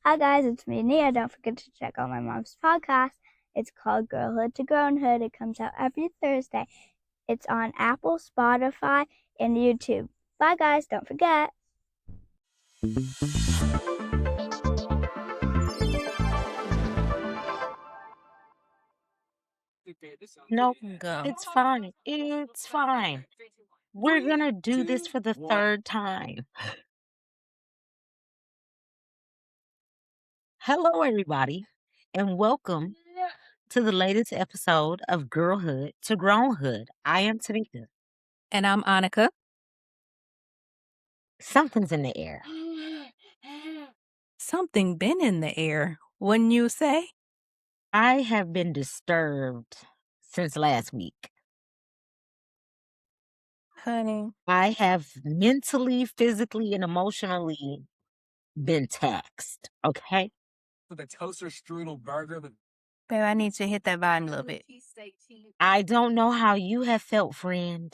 Hi guys, it's me, Nia. Don't forget to check out my mom's podcast. It's called Girlhood to Grownhood. It comes out every Thursday. It's on Apple, Spotify, and YouTube. Bye guys, don't forget. No, Go. it's fine. It's fine. We're gonna do this for the third time. Hello, everybody, and welcome to the latest episode of Girlhood to Grownhood. I am Ta'Mika. And I'm Onaka. Something's in the air. Something been in the air, wouldn't you say? I have been disturbed since last week. Honey. I have mentally, physically, and emotionally been taxed. Okay. With a toaster strudel burger. Babe, I need you to hit that volume a little bit. I don't know how you have felt, friend,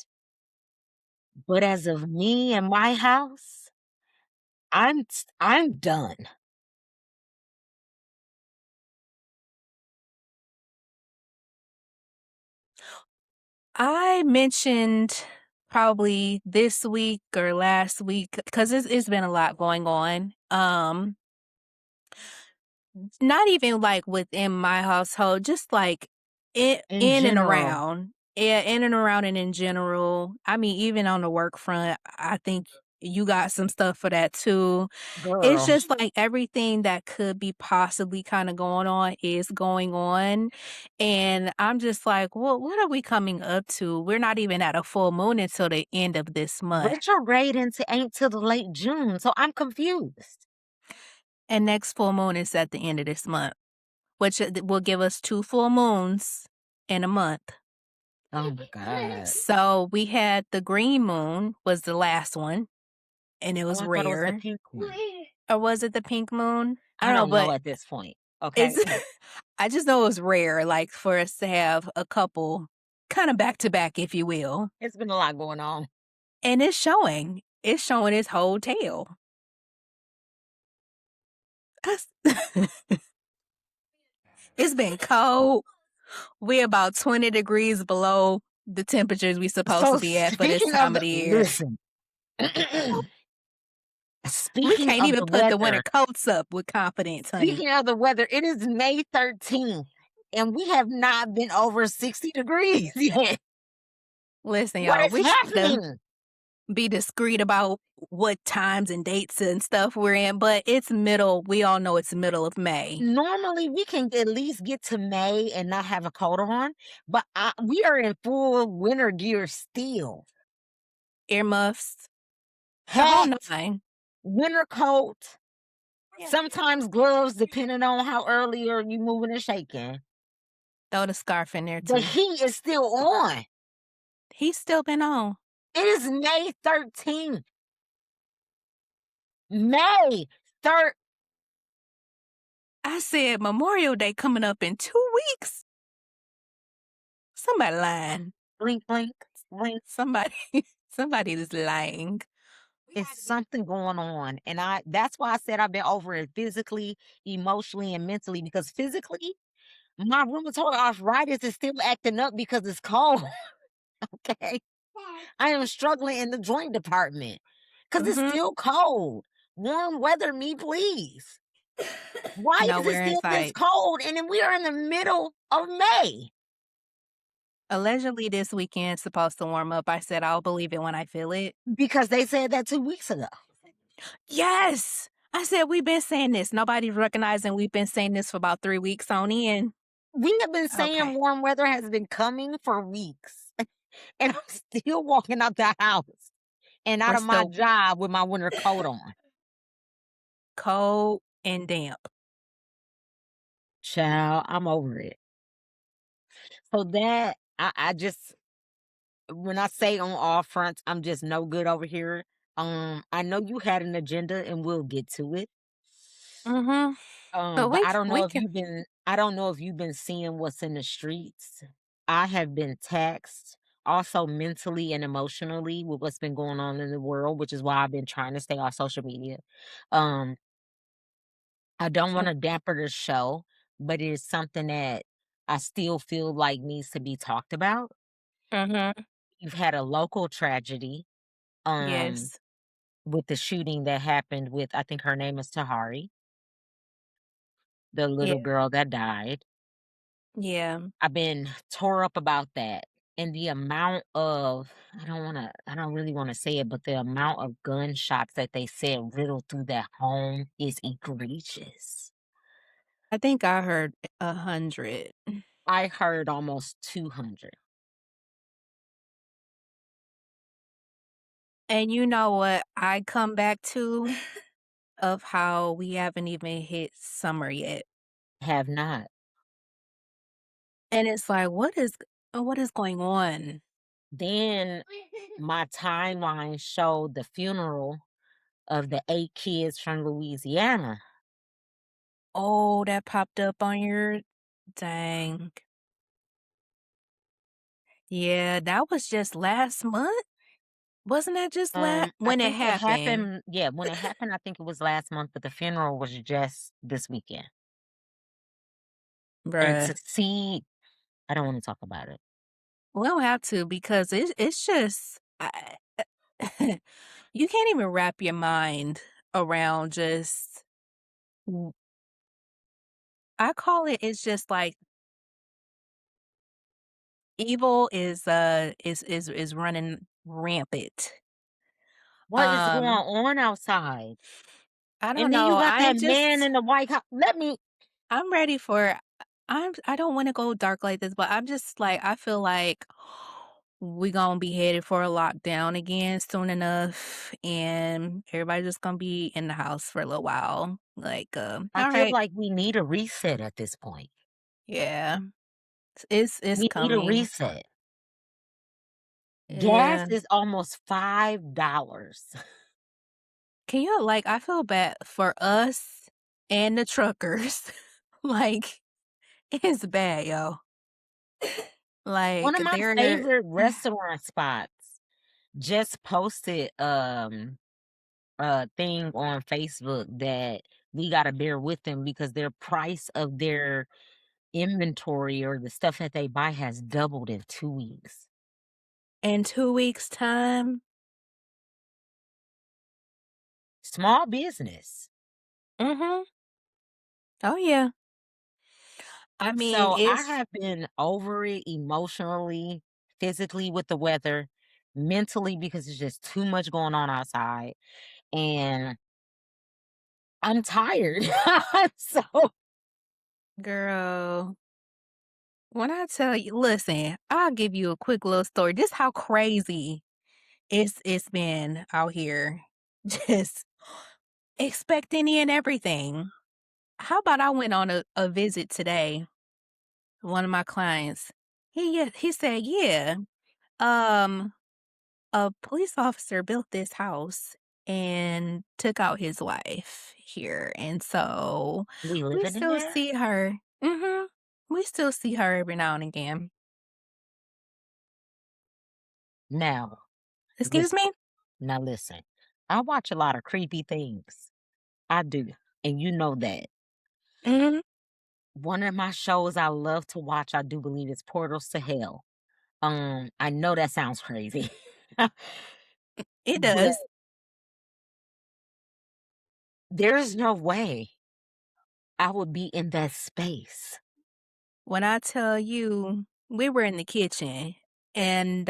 but as of me and my house, I'm done. I mentioned probably this week or last week because it's been a lot going on. Not even like within my household, just like in and general. around. Yeah, in and around and in general. I mean, even on the work front, I think you got some stuff for that too. It's Girl, just like everything that could be possibly kind of going on is going on. And I'm just like, well, what are we coming up to? We're not even at a full moon until the end of this month. retrograde ain't till the late June, so I'm confused. And next full moon is at the end of this month, which will give us 2 full moons in a month. Oh my God. So we had the green moon was the last one, and it was Oh, I thought it was the rare. pink one. Or was it the pink moon? I don't know but at this point. Okay. I just know it was rare, like for us to have a couple kind of back to back, if you will. It's been a lot going on. And it's showing. It's showing its whole tail. It's been cold. We're about 20 degrees below the temperatures we supposed to be at for this time of the year. Listen. We Speaking can't of even the put the winter weather, coats up with confidence, honey. speaking of the weather, it is May 13th, and we have not been over 60 degrees yet. Listen, What y'all, is we try to happening? be discreet about what times and dates and stuff we're in, but it's middle. We all know it's middle of May. Normally, we can at least get to May and not have a coat on, but we are in full winter gear still. Earmuffs, the whole Hat, nine. winter coat, Yeah. sometimes gloves, depending on how early are you moving and shaking. Throw the scarf in there too. The heat is still on. He's still been on. It is May 13th. May 3rd. I said Memorial Day coming up in 2 weeks. Somebody lying. Blink, blink, blink. Somebody is lying. It's something going on. And that's why I said I've been over it physically, emotionally, and mentally, because physically, my rheumatoid arthritis is still acting up because it's cold. Okay. I am struggling in the joint department because it's still cold. Warm weather me, please. Why No, is we're it still this inside. cold? And then we are in the middle of May. Allegedly, this weekend's supposed to warm up. I said I'll believe it when I feel it. Because they said that 2 weeks ago. Yes! I said we've been saying this. Nobody's recognizing we've been saying this for about 3 weeks on end. We have been saying warm weather has been coming for weeks. And I'm still walking out the house and out of my job with my winter coat on. Cold and damp. Child, I'm over it. So that, I just, when I say on all fronts, I'm just no good over here. I know you had an agenda and we'll get to it. But I don't know if you've been seeing what's in the streets. I have been taxed also mentally and emotionally with what's been going on in the world, which is why I've been trying to stay off social media. I I don't wanna damper the show, but it is something that I still feel like needs to be talked about. Mhm. You've had a local tragedy, um, Yes. with the shooting that happened with I think her name is Tahari, the Yeah. little girl that died. Yeah. I've been tore up about that, and the amount of I don't really wanna say it, but the amount of gunshots that they said riddled through that home is egregious. I think I heard 100. I heard almost 200. And you know what I come back to? Of how we haven't even hit summer yet. Have not. And it's like, what is going on? Then my timeline showed the funeral of the 8 kids from Louisiana. Oh, that popped up on your dang. Yeah, that was just last month? Wasn't that just I when it think it happened? happened yeah, when it happened, I think it was last month, but the funeral was just this weekend. And to Bruh. see I don't wanna talk about it. We don't have to because it's just you can't even wrap your mind around just w I call it's just like evil is running rampant. What is going Um, on outside? I don't And then you know. got that man in the White House. I'm ready for I don't want to go dark like this, but I'm just like I feel like we gonna be headed for a lockdown again soon enough, and everybody's just gonna be in the house for a little while. Like, I all feel right, like we need a reset at this point. yeah, it's We need a coming. reset. Gas Yeah, is almost $5. can you like? I feel bad for us and the truckers. Like, it's bad, yo. One Like of my they're favorite restaurant spots just posted a thing on Facebook that we gotta bear with them because their price of their inventory or the stuff that they buy has doubled in 2 weeks. in 2 weeks' time. Small business. Mhm. Oh, yeah. I mean, So I it's have been over it emotionally, physically with the weather, mentally because it's just too much going on outside. And I'm tired. So girl, when I tell you listen, I'll give you a quick little story, just how crazy it's been out here, just expect any and everything. How about I went on a visit today, one of my clients, he said, "Yeah, um, a police officer built this house and took out his wife here, and so we we living in still there see her." Mhm. We still see her every now and again. now. Excuse Listen, me? now listen. I watch a lot of creepy things. I do, and you know that. Mhm. One of my shows I love to watch, I do believe, is Portals to Hell. I know that sounds crazy, It but does. there's no way I would be in that space. When I tell you, we were in the kitchen and,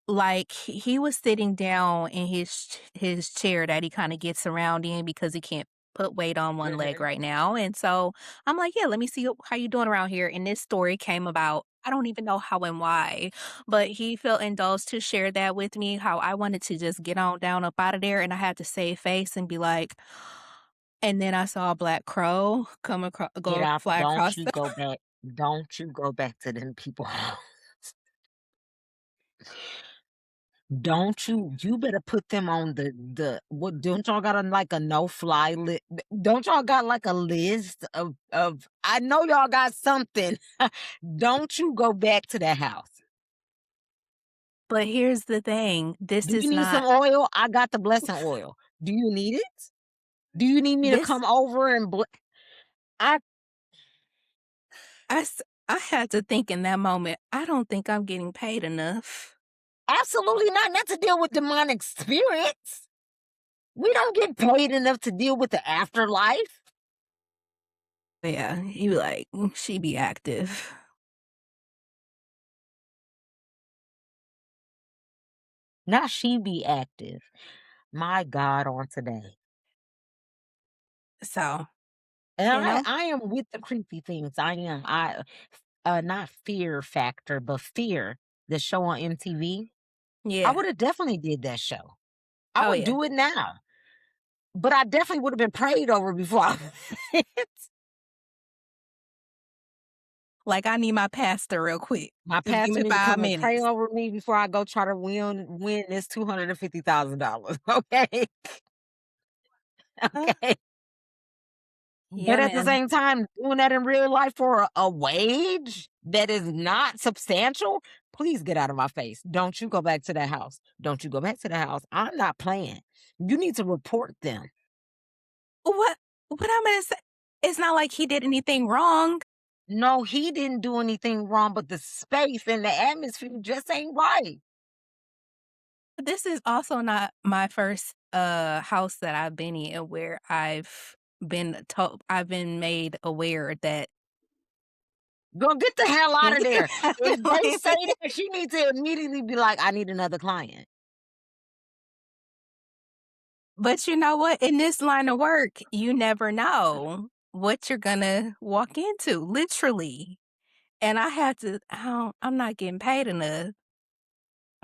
like, he was sitting down in his chair that he kinda gets around in because he can't put weight on one leg Mhm. right now, and so I'm like, "Yeah, let me see how you doing around here," and this story came about, I don't even know how and why, but he felt indulged to share that with me, how I wanted to just get on down up out of there, and I had to save face and be like, and then I saw a black crow Get out. fly across the Don't you go back to them people house. Don't you better put them on the what don't y'all got on like a no fly list? Don't y'all got like a list of I know y'all got something. Don't you go back to that house. But here's the thing, this Do you is need some not oil? I got the blessing oil. Do you need it? Do you need me to This come over and I I s I had to think in that moment, I don't think I'm getting paid enough. absolutely not to deal with demonic spirits. We don't get paid enough to deal with the afterlife. Yeah, he be like, "She be active." Not she be active. My God, on today. So, And you know? I am with the creepy things. I am. Not Fear Factor, but Fear, the show on MTV. I Yeah. would have definitely did that show. I Oh, would yeah. do it now. But I definitely would have been prayed over before I Like, I need my pastor real quick. My Just give pastor me need to 5 come and pray minutes. over me before I go try to win this $250,000. Okay. Huh? Okay. Yeah, But at the man. same time, doing that in real life for a wage that is not substantial, please get out of my face. Don't you go back to that house. Don't you go back to the house. I'm not playing. You need to report them. What I'm gonna say, it's not like he did anything wrong. No, he didn't do anything wrong, but the space and the atmosphere just ain't right. This is also not my first, house that I've been in where I've been made aware that Go get the hell out of there. If they say like, that, she needs to immediately be like, I need another client. but you know what? In this line of work, you never know what you're gonna walk into, literally. And I'm not getting paid enough,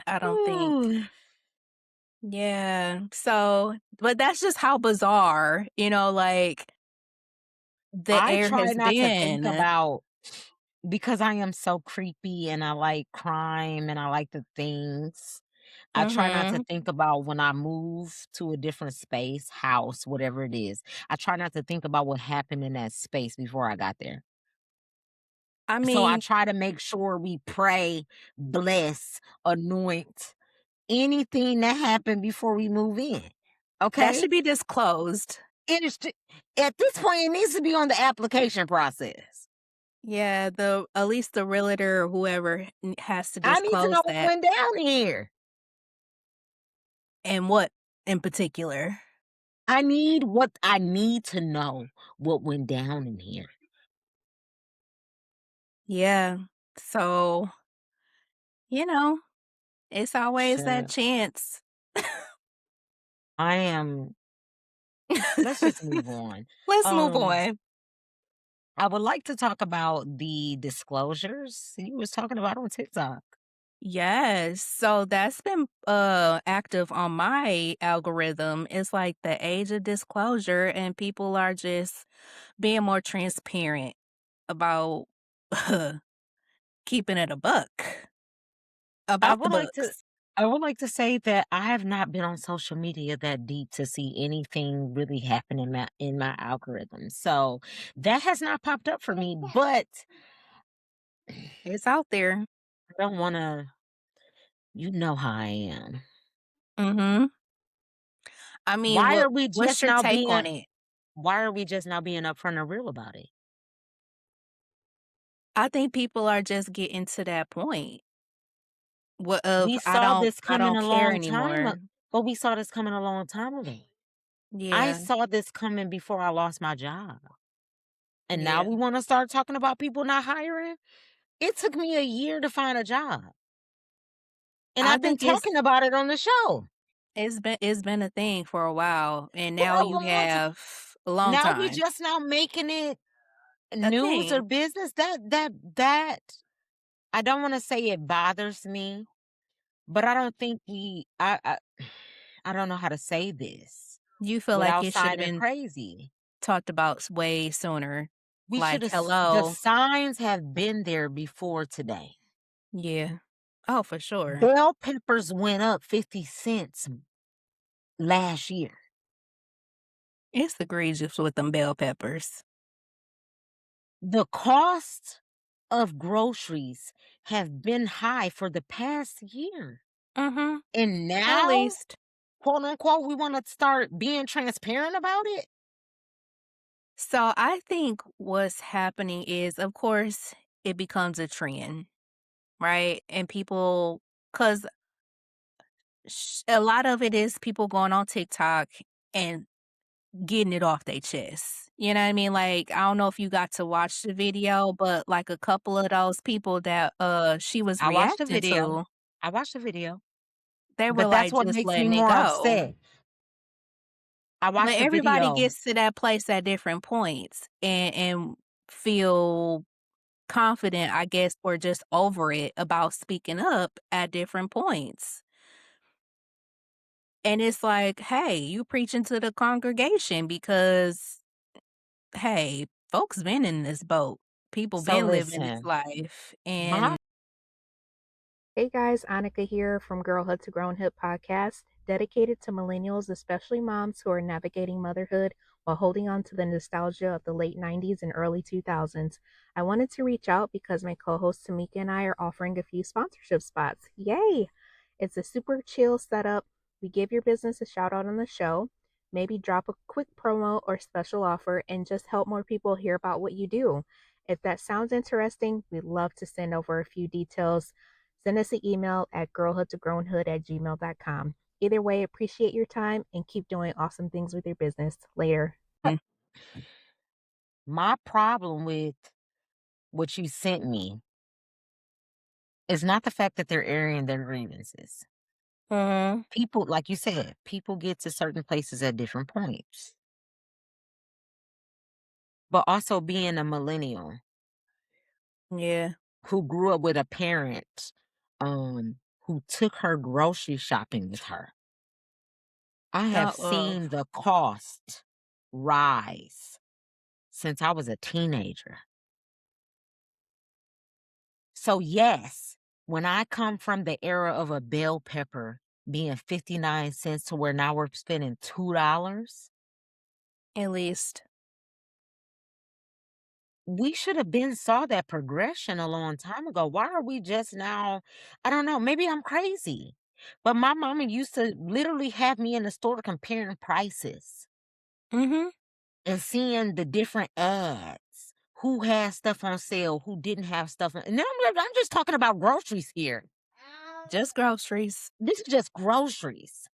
I don't think. Ooh. Yeah. So, but that's just how bizarre, like the I air try has not to think been. about because I am so creepy and I like crime and I like the things. I try not to Mhm. think about when I move to a different space, house, whatever it is. I try not to think about what happened in that space before I got there. I So I mean, try to make sure we pray, bless, anoint anything that happened before we move in. that Okay? should be disclosed. It is at this point, it needs to be on the application process. Yeah, at least the realtor or whoever has to I need to disclose know what that. went down here. And what in particular? I need to know what went down in here. Yeah. So, you know, it's always that Shit. chance. I am let's just move on. Let's move Um, on. I would like to talk about the disclosures you was talking about on TikTok. Yes. So that's been active on my algorithm. It's like the age of disclosure and people are just being more transparent about keeping it a buck I about the would like to books. I would like to say that I have not been on social media that deep to see anything really happen in my algorithm. So that has not popped up for me, but It's out there. I don't want to, you know how I am. Mhm. I mean, Why are we what's just your now take being on it? upfront and real about it? I think people are just getting to that point. What of We saw this I coming don't a care long time anymore. ago. But we saw this coming a long time ago. I Yeah. saw this coming before I lost my job. And now Yeah. we want to start talking about people not hiring? It took me a year to find a job. And I I've been think talking about it on the show. it's been a thing for a while and For now a you long time. have a long Now we time. just now making it A news or thing. business. That I don't want to say it bothers me, but I don't think I don't know how to say this You feel like without it should have sounding been crazy. talked about way sooner. We should Like, have the hello. signs have been there before today. Yeah. Oh, for sure. Bell peppers went up 50 cents last year. It's egregious with them bell peppers. The cost of groceries have been high for the past year. Mhm. And At now, least. quote unquote, we want to start being transparent about it. So I think what's happening is, of course, it becomes a trend, right? And people, because a lot of it is people going on TikTok and getting it off their chest. You know what I mean? Like, I don't know if you got to watch the video, but like a couple of those people that she was I watched the reacting video. to, I watched the video, they were but that's like what just makes me letting it more go. upset. I But watched the everybody video. gets to that place at different points and feel confident, I guess, or just over it about speaking up at different points. And it's like, hey, you preaching to the congregation because, hey, folks been in this boat. People So been living this listen, life. my And Hey guys, Onaka here from Girlhood to Grownhood podcast, dedicated to millennials, especially moms who are navigating motherhood while holding on to the nostalgia of the late 90s and early 2000s. I wanted to reach out because my co host Tamika and I are offering a few sponsorship spots. Yay! It's a super chill setup. We give your business a shout out on the show, maybe drop a quick promo or special offer, and just help more people hear about what you do. If that sounds interesting, we'd love to send over a few details. Send us an email at girlhoodtogrownhood@gmail.com. Either way, appreciate your time and keep doing awesome things with your business. Later. my problem with what you sent me is not the fact that they're airing their grievances. Mhm. People, like you said, people get to certain places at different points. But also being a millennial Yeah. who grew up with a parent who took her grocery shopping with her. I have Thought of. seen the cost rise since I was a teenager. So yes, when I come from the era of a bell pepper being 59 cents to where now we're spending $2, At least. we should have been saw that progression a long time ago. Why are we just now? I don't know. Maybe I'm crazy. But my mama used to literally have me in the store comparing prices Mhm. and seeing the different ads. Who has stuff on sale, who didn't have stuff on. And I'm just talking about groceries here. Just groceries. This is just groceries.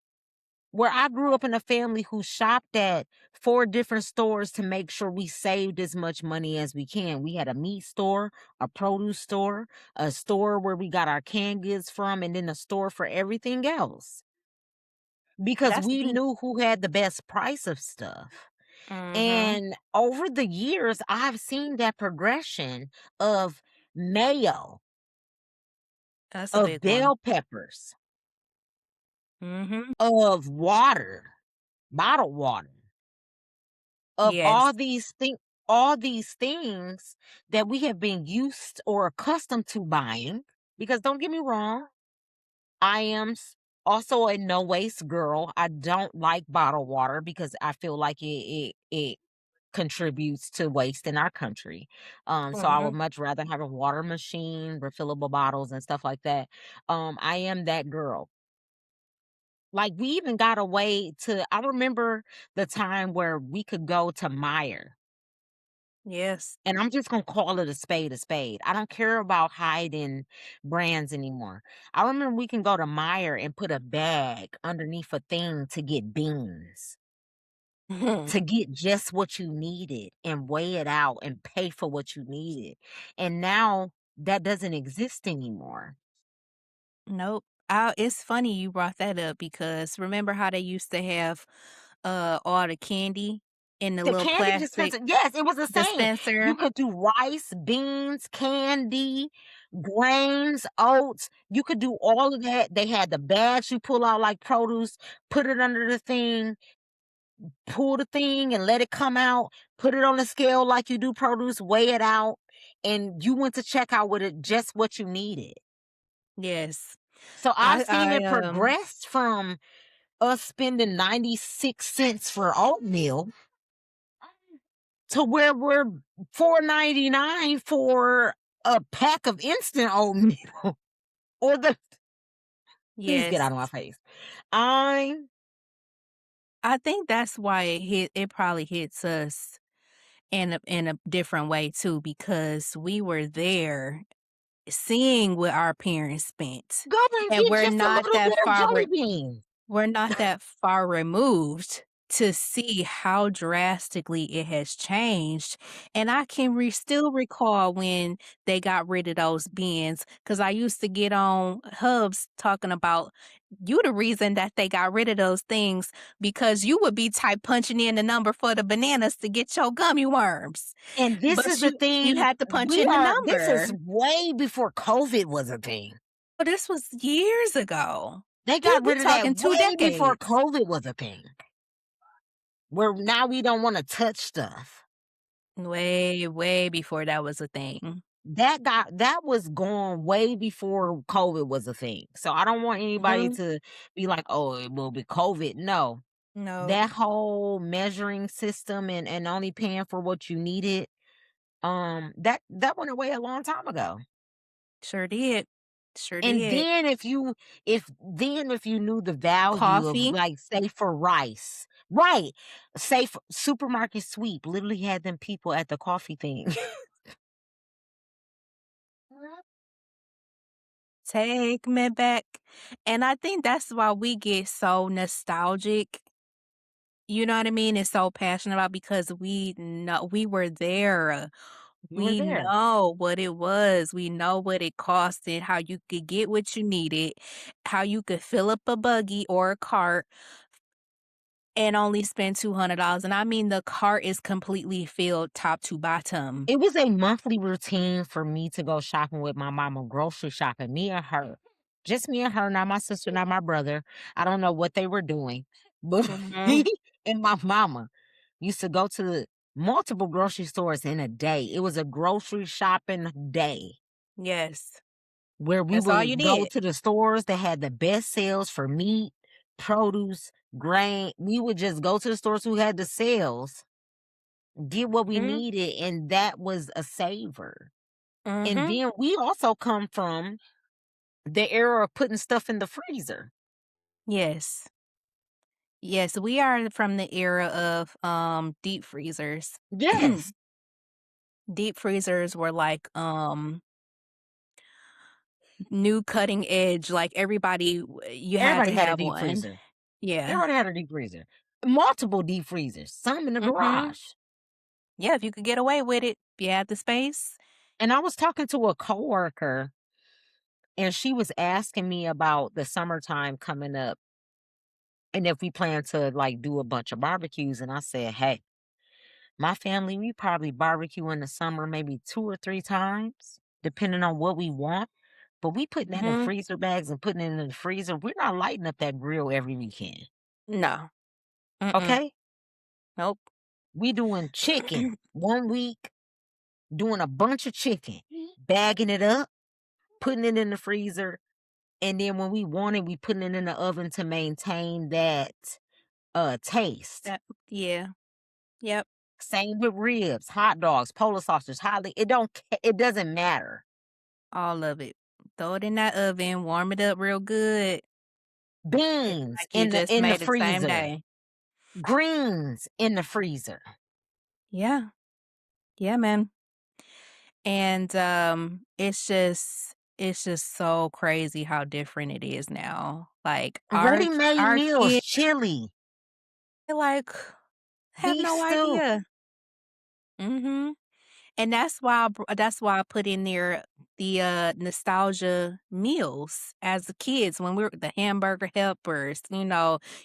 Where I grew up in a family who shopped at 4 different stores to make sure we saved as much money as we can. We had a meat store, a produce store, a store where we got our canned goods from, and then a store for everything else. Because That's we deep. knew who had the best price of stuff. Mhm. And over the years, I've seen that progression of mayo, That's a of big one. bell peppers, Mhm. of water, bottled water, of Yes. all these things that we have been used or accustomed to buying. Because don't get me wrong, I am also a no waste girl. I don't like bottled water because I feel like it contributes to waste in our country. So I would Mhm. much rather have a water machine, refillable bottles and stuff like that. I am that girl. Like we even got away to I remember the time where we could go to Meyer. Yes. And I'm just gonna call it a spade a spade. I don't care about hiding brands anymore. I remember we can go to Meyer and put a bag underneath a thing to get beans, to get just what you needed and weigh it out and pay for what you needed. And now that doesn't exist anymore. Nope. It's funny you brought that up because remember how they used to have all the candy in the The little candy plastic dispenser, yes, it was the same. You dispenser? could do rice, beans, candy, grains, oats. You could do all of that. They had the bags you pull out like produce, put it under the thing, pull the thing and let it come out, put it on the scale like you do produce, weigh it out, and you went to check out with it just what you needed. Yes. So I've I seen I it progress from us spending 96 cents for oatmeal to where we're $4.99 for a pack of instant oatmeal. Or the please get yes. out of my face. I I think that's why it probably hits us in a different way too, because we were there seeing what our parents spent, Go and and get just a little bit of jelly beans. we're not that far removed to see how drastically it has changed. And I can still recall when they got rid of those bins, because I used to get on Hubs talking about you the reason that they got rid of those things, because you would be type punching in the number for the bananas to get your gummy worms. And this is But the you thing, had to punch in the this number. is way before COVID was a thing. But this was years ago. They We got we rid of that talking 2 way before decades. COVID was a thing. Where now we don't want to touch stuff. Way, way before that was a thing. That was gone way before COVID was a thing. So I don't want anybody Mhm. to be like, oh, it will be COVID. No. No, That whole measuring system and only paying for what you needed, that went away a long time ago. sure did. Sure And did. then if you knew the value of, Coffee. like, say for rice, right? Say for supermarket sweep literally had them people at the coffee thing. Take me back. And I think that's why we get so nostalgic, you know what I mean, and so passionate about, because we know we were there. You were We there. know what it was. We know what it cost and how you could get what you needed, how you could fill up a buggy or a cart and only spend $200. And I mean, the cart is completely filled top to bottom. It was a monthly routine for me to go shopping with my mama, grocery shopping, me and her. Just me and her, not my sister, not my brother. I don't know what they were doing. But me Mhm. and my mama used to go to multiple grocery stores in a day. It was a grocery shopping day Yes. where we That's all you would go did. to the stores that had the best sales for meat, produce, grain. We would just go to the stores who had the sales, get what we Mhm. needed, and that was a saver. And Mhm. then we also come from the era of putting stuff in the freezer. Yes. Yes, we are from the era of deep freezers. Yes. Deep freezers were like new cutting edge, like you had Everybody to had a have deep one. freezer. Yeah. Everybody had a deep freezer. Multiple deep freezers, some in the Mhm. garage. Yeah, if you could get away with it, if you had the space. And I was talking to a coworker and she was asking me about the summertime coming up and if we plan to, like, do a bunch of barbecues. And I said, hey, my family, we probably barbecue in the summer maybe 2 or 3 times, depending on what we want. But we putting that in Mhm. freezer bags and putting it in the freezer. We're not lighting up that grill every weekend. No. Mm-mm. Okay? Nope. We doing chicken 1 week, doing a bunch of chicken, bagging it up, putting it in the freezer, and then when we want it, we putting it in the oven to maintain that taste. That yeah. Yep. Same with ribs, hot dogs, Polish sausage, it doesn't matter. All of it. Throw it in that oven, warm it up real good. It's Beans like you just in the made it same freezer, day. greens in the freezer. Yeah. Yeah, man. And it's just so crazy how different it is now. Like Ready-made our meals, kids, chili, they like have beef no stew. idea. Mhm. And that's why I put in there the, nostalgia meals as the kids when we were the hamburger helpers,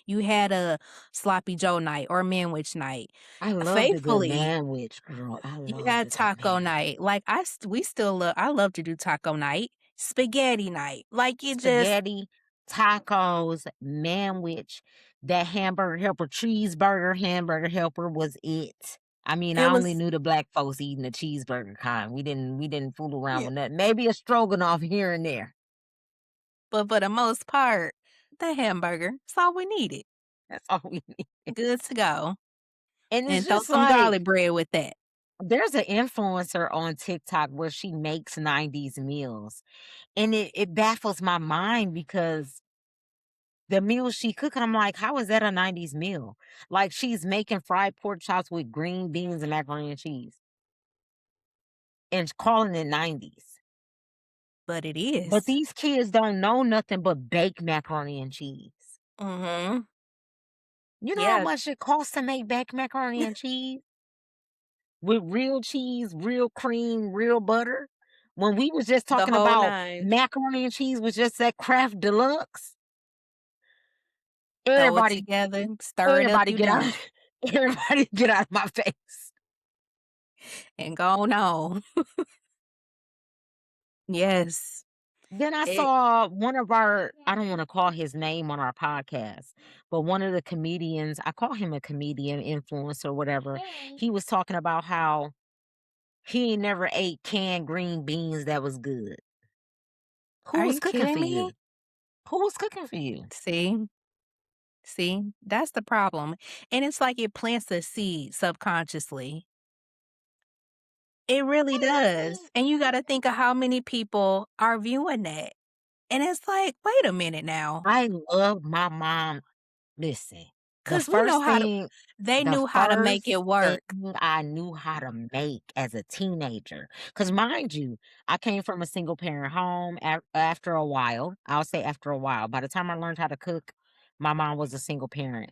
you had a sloppy joe night or manwich night. I love the good Faithfully, manwich, girl. I you love had the good taco manwich. night. Like, we still I love to do taco night, spaghetti night. Like, Spaghetti, tacos, manwich, that hamburger helper, cheeseburger hamburger helper was it. I mean, it I only was knew the black folks eating the cheeseburger kind. We didn't fool around yeah, with that. Maybe a stroganoff here and there. but for the most part, the hamburger, that's all we needed. That's all we need. Good to go. And it's And throw just some like garlic bread with that. there's an influencer on TikTok where she makes 90s meals. And it baffles my mind because the meal she cooking, I'm like, how is that a 90s meal? Like, she's making fried pork chops with green beans and macaroni and cheese and calling it 90s. But it But is. these kids don't know nothing but baked macaroni and cheese. Mm-hmm. You know how Yeah. much it costs to make baked macaroni and cheese? With real cheese, real cream, real butter? When we was just The talking whole about nine. macaroni and cheese was just that Kraft Deluxe. Throw it Everybody, together, stir it up, everybody you get out. done. Everybody get out of my face. And go on. Yes. Then I It saw one of our, I don't want to call his name on our podcast, but one of the comedians, I call him a comedian, influencer, whatever. He was talking about how he ain't never ate canned green beans that was good. Who Are was you cooking kidding for me? you? Who was cooking for you? See, that's the problem. And it's like it plants a seed subconsciously. It really does. And you got to think of how many people are viewing that. And it's like, wait a minute now. I love my mom. Listen, the Because we know first how to, thing they the knew how to make first it thing work. I knew how to make as a teenager, because mind you, I came from a single parent home after a while. I'll say after a while. By the time I learned how to cook, my mom was a single parent.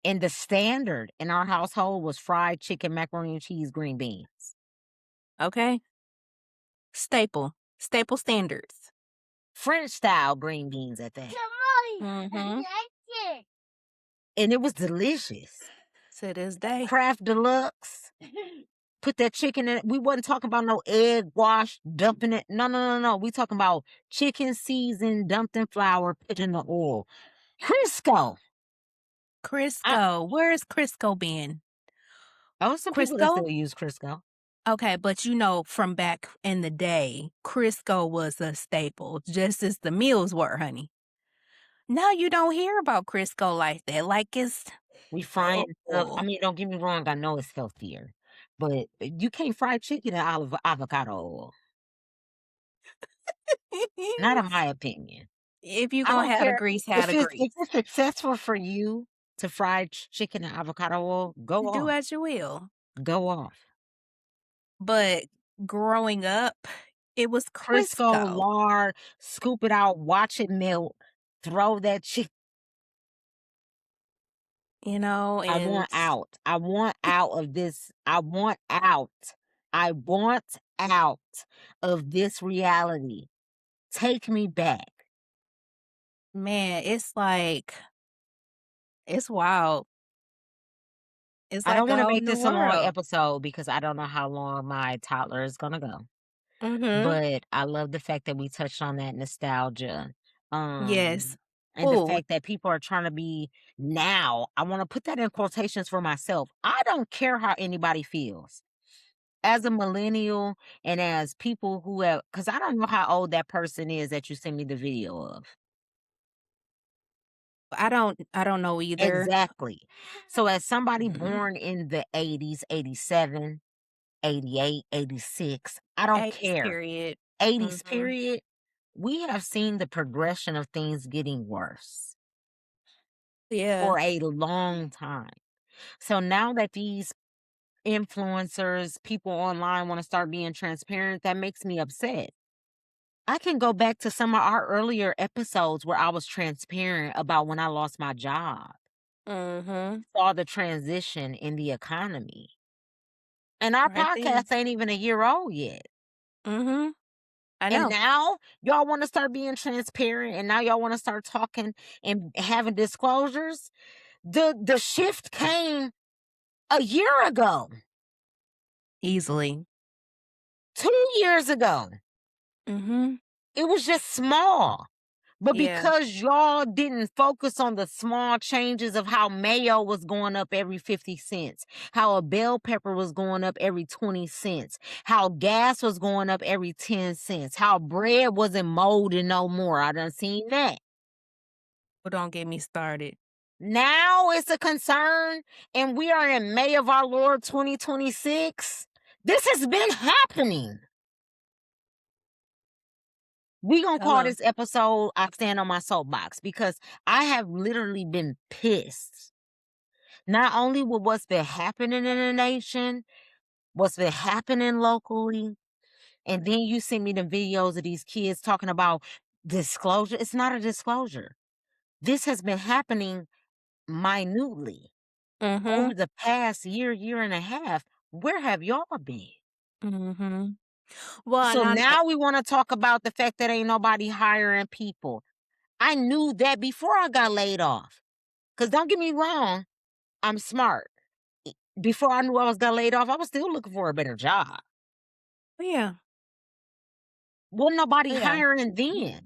And the standard in our household was fried chicken, macaroni and cheese, green beans. Okay. Staple standards. French style green beans at that. Mm-hmm. And it was delicious. To this day. Kraft Deluxe. Put that chicken in it. We wasn't talking about no egg wash, dumping it. No. We talking about chicken seasoned, dumped in flour, put in the oil. Crisco. Crisco. Where's Crisco been? Some people that Crisco? still use Crisco. Okay, but you know, from back in the day, Crisco was a staple, just as the meals were, honey. Now you don't hear about Crisco like that. Like it's We frying stuff. I oh. mean, don't get me wrong. I know it's healthier, but you can't fry chicken in avocado oil. Not in my opinion. If you I gonna don't have the care grease, have if the it's grease. successful for you to fry chicken and avocado oil. Go Do off. as you will. Go off. But growing up, it was Crisco Crisco. lard, scoop it out, watch it melt, throw that chicken. You know, I and want out. I want out of this. I want out. I want out of this reality. Take me back. man, it's like it's wild. It's I like don't a want to whole make new this a long world. episode because I don't know how long my toddler is going to go. Mm-hmm. But I love the fact that we touched on that nostalgia. Yes. And the Food. fact that people are trying to be now. I want to put that in quotations for myself. I don't care how anybody feels. As a millennial and as people who have, because I don't know how old that person is that you sent me the video of. I don't know either. Exactly. So as somebody Mhm. born in the 80s, 87, 88, 86, I don't 80s care. period. 80s Mhm. period, we have seen the progression of things getting worse Yeah. for a long time. So now that these influencers, people online want to start being transparent, that makes me upset. I can go back to some of our earlier episodes where I was transparent about when I lost my job, Mhm. saw the transition in the economy. And our Right there. podcast ain't even a year old yet. Mhm. I And know. now y'all want to start being transparent and now y'all want to start talking and having disclosures. The shift came a year ago, Easily. 2 years ago. Mhm. It was just small. But Yeah. because y'all didn't focus on the small changes of how mayo was going up every 50 cents, how a bell pepper was going up every 20 cents, how gas was going up every 10 cents, how bread wasn't molding no more. I done seen that. But don't get me started. Now it's a concern, and we are in May of our Lord 2026. This has been happening. We gonna call Hello. this episode I Stand on My Soapbox, because I have literally been pissed. Not only with what's been happening in the nation, what's been happening locally, and then you send me the videos of these kids talking about disclosure. It's not a disclosure. This has been happening minutely Mm-hmm. over the past year and a half. Where have y'all been? Mm-hmm. Well, So and now we want to talk about the fact that ain't nobody hiring people. I knew that before I got laid off. Because don't get me wrong, I'm smart. Before I knew I was got laid off, I was still looking for a better job. yeah, Wasn't nobody yeah. hiring then.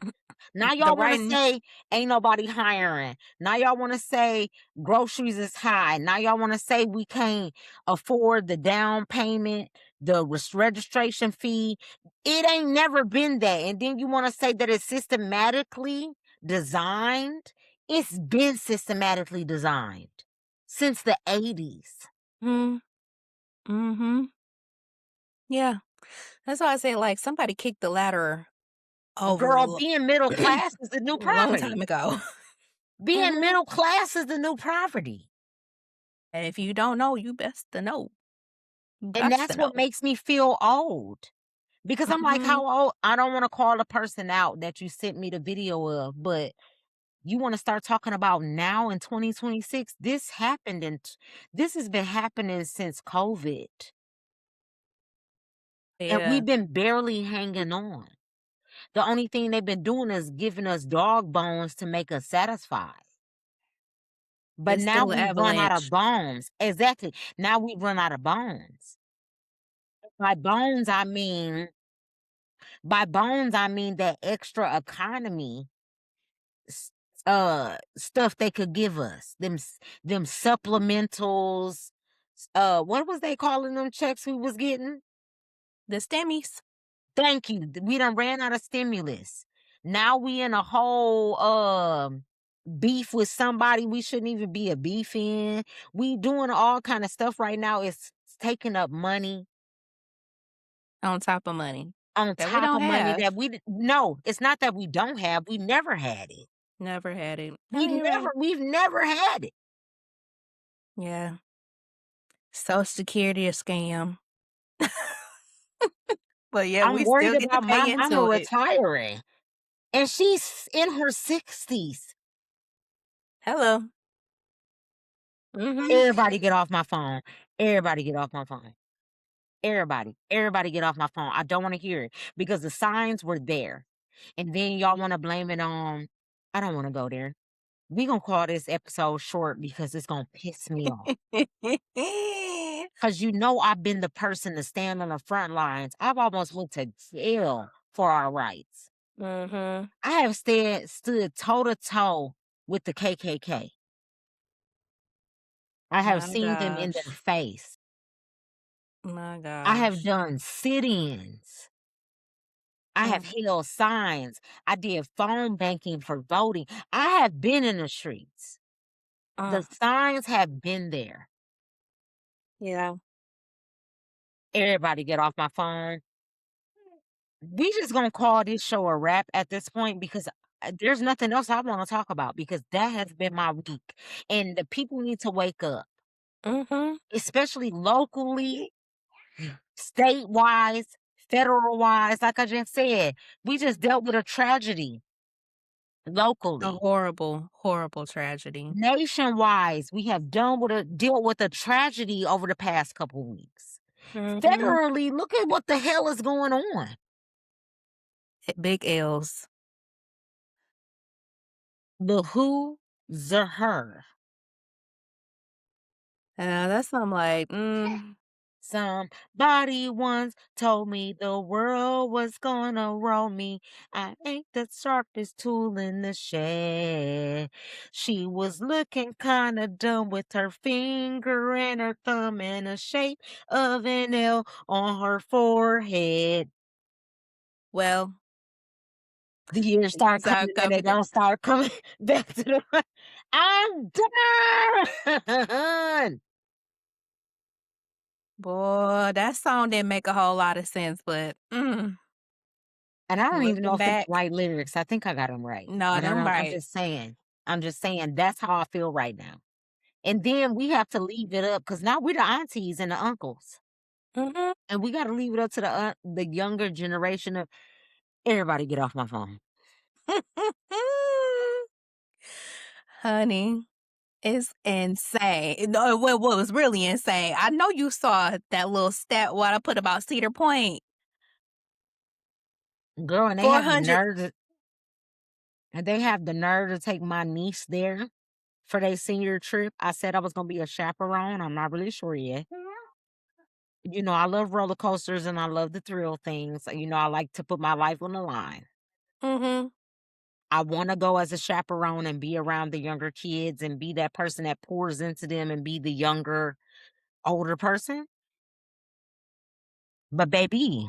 Now The y'all want to writing, say ain't nobody hiring. Now y'all want to say groceries is high. Now y'all want to say we can't afford the down payment, the registration fee. It ain't never been that. And then you want to say that it's systematically designed. It's been systematically designed since the 80s. mm-hmm. Yeah. That's why I say, like, somebody kicked the ladder over Girl, being middle class is the new a long poverty. time ago. Being Mhm. middle class is the new poverty. And if you don't know, you best to know. You And got to that's know. what makes me feel old. Because I'm like, Mhm. how old? I don't want to call the person out that you sent me the video of, but you want to start talking about now in 2026? This happened this has been happening since COVID. And Yeah. we've been barely hanging on. The only thing they've been doing is giving us dog bones to make us satisfied. But It's now still we've run out of avalanche. bones. Exactly. Now we've run out of bones. By bones, I mean that extra economy stuff they could give us. Them supplementals. What was they calling them checks we was getting? The stemmies. Thank you. We done ran out of stimulus. Now we in a whole beef with somebody we shouldn't even be a beef in. We doing all kind of stuff right now. It's taking up money On top of money on that we top don't of money have. that no, it's not that we don't have. We never had it. Never had it. No, you're right. We've never had it. Yeah. Social Security a scam. But yeah, I'm we worried still get to about pay my mama into it. retiring, and she's in her 60s. Hello. Mhm. Everybody get off my phone. Everybody get off my phone. Everybody get off my phone. I don't want to hear it because the signs were there. And then y'all want to blame it on, I don't want to go there. We gonna call this episode short because it's gonna piss me off. Because I've been the person to stand on the front lines. I've almost went to jail for our rights. Mhm. I have stood toe to toe with the KKK. I have My seen them in their gosh. face. My I have gosh. done sit-ins. I have held signs. I did phone banking for voting. I have been in the streets. The signs have been there. Yeah. Everybody get off my phone. We just gonna call this show a wrap at this point because there's nothing else I want to talk about because that has been my week. And the people need to wake up, Mhm. especially locally, state-wise, federal-wise. Like I just said, we just dealt with a tragedy A locally. horrible, horrible tragedy. Nationwise, we have dealt with a tragedy over the past couple weeks. Mhm. Federally, look at what the hell is going on. Big L's. The who, the her. That's I'm like, Somebody once told me the world was gonna roll me. I ain't the sharpest tool in the shed. She was looking kinda dumb with her finger and her thumb in the shape of an L on her forehead. well, The years you start start coming and they coming to don't start coming back to the. I'm done. boy, that song didn't make a whole lot of sense, but And I don't even know Looking if they're back, right lyrics. I think I got them right. no, But them I'm right. just saying. I'm just saying that's how I feel right now. And then we have to leave it up because now we're the aunties and the uncles. Mm-hmm. And we got to leave it up to the younger generation of everybody get off my phone. Honey, it's insane. No, what was really insane, I know you saw that little stat what I put about Cedar Point. Girl, and they have the 400. nerve to take my niece there for their senior trip. I said I was gonna be a chaperone. I'm not really sure yet. I love roller coasters and I love the thrill things. I like to put my life on the line. Mm-hmm. I want to go as a chaperone and be around the younger kids and be that person that pours into them and be the younger, older person. But baby,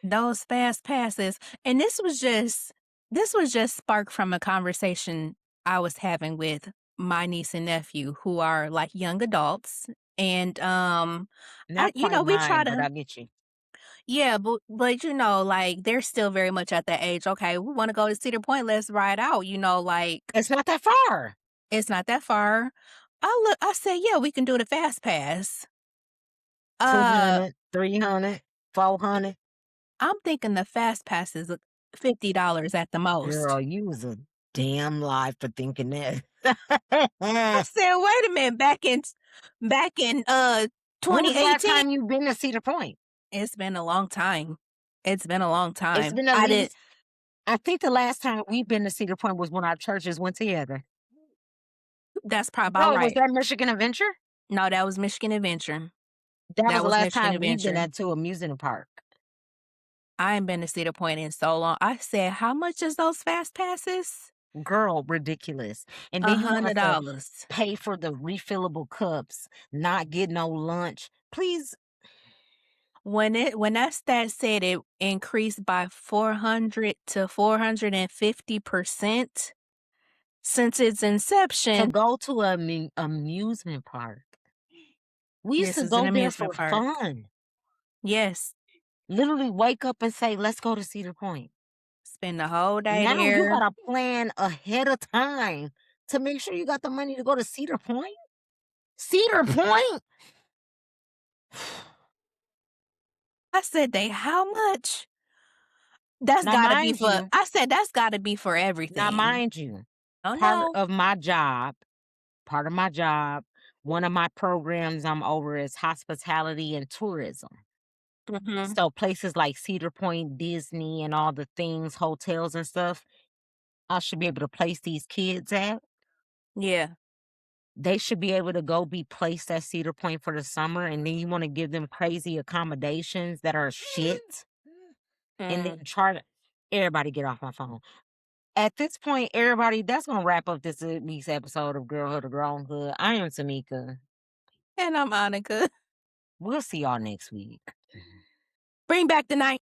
Those fast passes. And this was just sparked from a conversation I was having with my niece and nephew who are like young adults. And not quite we try mine, but to, I get you. yeah, but like they're still very much at that age. Okay, we want to go to Cedar Point, let's ride out, like It's not that far. it's not that far. I said, yeah, we can do the fast pass. 200, 300, 400. I'm thinking the fast pass is $50 at the most. Girl, you was a damn lie for thinking that. I said, wait a minute, back in When was the last 2018. time you been to Cedar Point? It's been a long time. It's been a long It's time. been at least, I think the last time we've been to Cedar Point was when our churches went together. That's probably about Oh, was right. that Michigan Adventure? No, that was Michigan Adventure. That was That the was last Michigan time we've been Adventure. to amusement park. I ain't been to Cedar Point in so long. I said, how much is those fast passes? Girl, ridiculous. And then you want us to $100. pay for the refillable cups, not get no lunch. Please. When that stat said it increased by 400 to 450% since its To inception. go to an amusement park. We used This to is an go there for amusement park. fun. Yes. Literally wake up and say, let's go to Cedar Point. Spend the whole day Now you there. gotta plan ahead of time to make sure you got the money to go to Cedar Point. Cedar Point? I said, how much? That's Now, gotta be mind for, you, I said, that's gotta be for everything. mind you, Oh, part no. of my job, one of my programs I'm over is hospitality and tourism. Mm-hmm. So places like Cedar Point, Disney, and all the things, hotels and stuff, I should be able to place these kids at. Yeah. They should be able to go be placed at Cedar Point for the summer, and then you want to give them crazy accommodations that are shit, and then charge everybody get off my phone. At this point, everybody, that's gonna wrap up this week's episode of Girlhood or Grownhood. I am Ta'Mika. And I'm Onaka. We'll see y'all next week. Bring back the night.